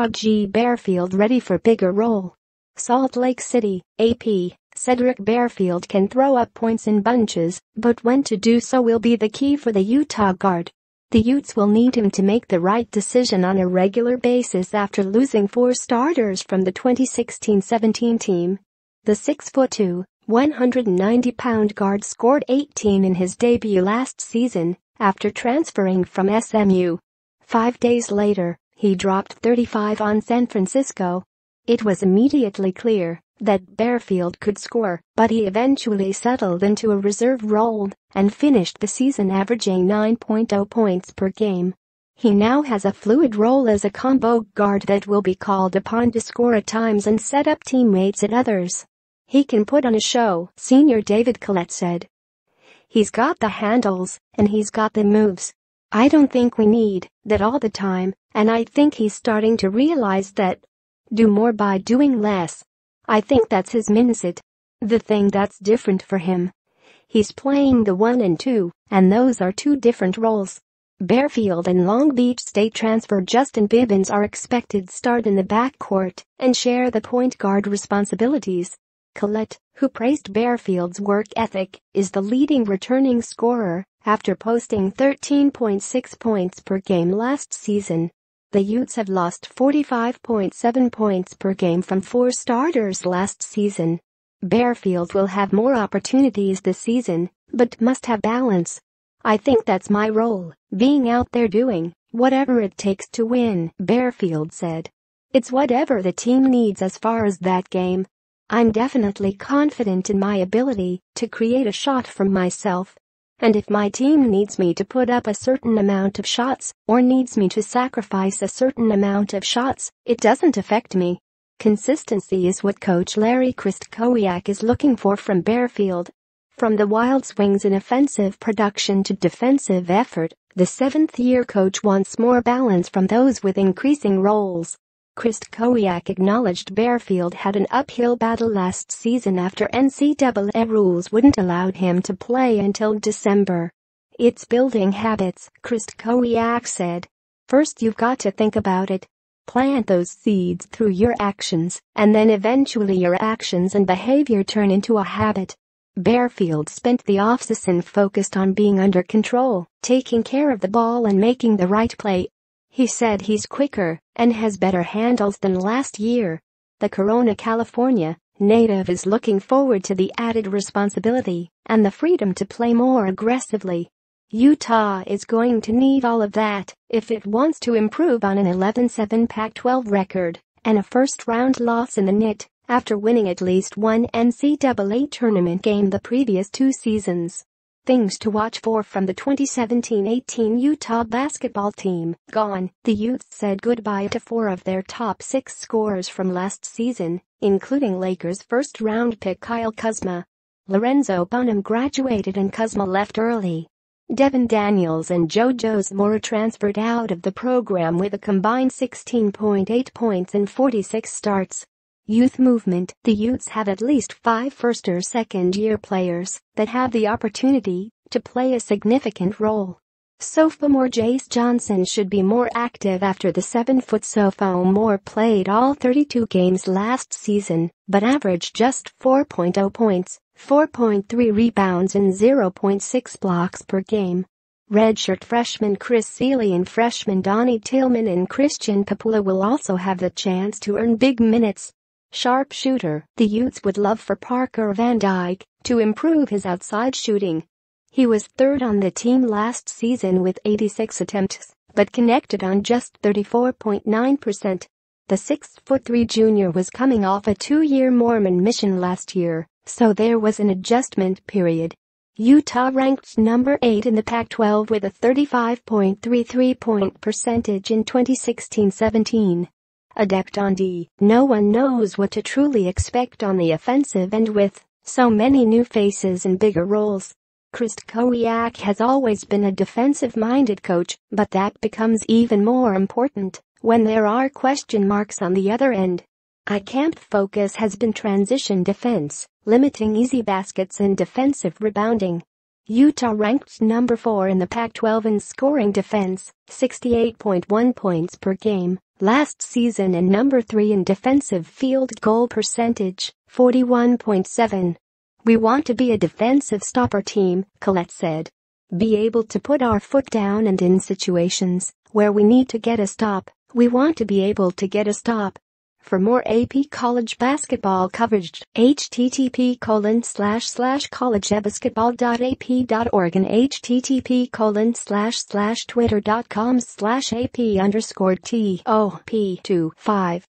Utah G Barefield ready for bigger role. Salt Lake City, AP, Sedrick Barefield can throw up points in bunches, but when to do so will be the key for the Utah guard. The Utes will need him to make the right decision on a regular basis after losing 4 starters from the 2016-17 team. The 6'2", 190-pound guard scored 18 in his debut last season after transferring from SMU. 5 days later, he dropped 35 on San Francisco. It was immediately clear that Barefield could score, but he eventually settled into a reserve role and finished the season averaging 9.0 points per game. He now has a fluid role as a combo guard that will be called upon to score at times and set up teammates at others. He can put on a show, senior David Collette said. He's got the handles, and he's got the moves. I don't think we need that all the time, and I think he's starting to realize that. Do more by doing less. I think that's his mindset. The thing that's different for him. He's playing the 1 and 2, and those are 2 different roles. Barefield and Long Beach State transfer Justin Bibbins are expected to start in the backcourt and share the point guard responsibilities. Collette, who praised Barefield's work ethic, is the leading returning scorer after posting 13.6 points per game last season. The Utes have lost 45.7 points per game from 4 starters last season. Barefield will have more opportunities this season, but must have balance. I think that's my role, being out there doing whatever it takes to win, Barefield said. It's whatever the team needs as far as that game. I'm definitely confident in my ability to create a shot from myself. And if my team needs me to put up a certain amount of shots or needs me to sacrifice a certain amount of shots, it doesn't affect me. Consistency is what coach Larry Krystkowiak is looking for from Barefield. From the wild swings in offensive production to defensive effort, the 7th-year coach wants more balance from those with increasing roles. Krystkowiak acknowledged Barefield had an uphill battle last season after NCAA rules wouldn't allow him to play until December. It's building habits, Krystkowiak said. First you've got to think about it. Plant those seeds through your actions, and then eventually your actions and behavior turn into a habit. Barefield spent the offseason focused on being under control, taking care of the ball and making the right play. He said he's quicker and has better handles than last year. The Corona, California native is looking forward to the added responsibility and the freedom to play more aggressively. Utah is going to need all of that if it wants to improve on an 11-7 Pac-12 record and a first-round loss in the NIT after winning at least one NCAA tournament game the previous 2 seasons. Things to watch for from the 2017-18 Utah basketball team. Gone. The Utes said goodbye to 4 of their top 6 scorers from last season, including Lakers first-round pick Kyle Kuzma. Lorenzo Bonham graduated and Kuzma left early. Devin Daniels and JoJo Mora transferred out of the program with a combined 16.8 points in 46 starts. Youth movement. The Utes have at least 5 first- or second-year players that have the opportunity to play a significant role. Sophomore Jace Johnson should be more active after the 7-foot sophomore played all 32 games last season, but averaged just 4.0 points, 4.3 rebounds and 0.6 blocks per game. Redshirt freshman Chris Seeley and freshman Donnie Tillman and Christian Papula will also have the chance to earn big minutes. Sharpshooter. The Utes would love for Parker Van Dyke to improve his outside shooting. He was 3rd on the team last season with 86 attempts, but connected on just 34.9%. The 6'3" junior was coming off a 2-year Mormon mission last year, so there was an adjustment period. Utah ranked number 8 in the Pac-12 with a 35.33-point percentage in 2016-17. Adept on D. No one knows what to truly expect on the offensive end with so many new faces and bigger roles. Krystkowiak has always been a defensive-minded coach, but that becomes even more important when there are question marks on the other end. Camp's focus has been transition defense, limiting easy baskets and defensive rebounding. Utah ranked number 4 in the Pac-12 in scoring defense, 68.1 points per game, Last season and number 3 in defensive field goal percentage, 41.7. We want to be a defensive stopper team, Collette said. Be able to put our foot down and in situations where we need to get a stop, we want to be able to get a stop. For more AP college basketball coverage, http://collegebasketball.ap.org and http://twitter.com/AP_TOP25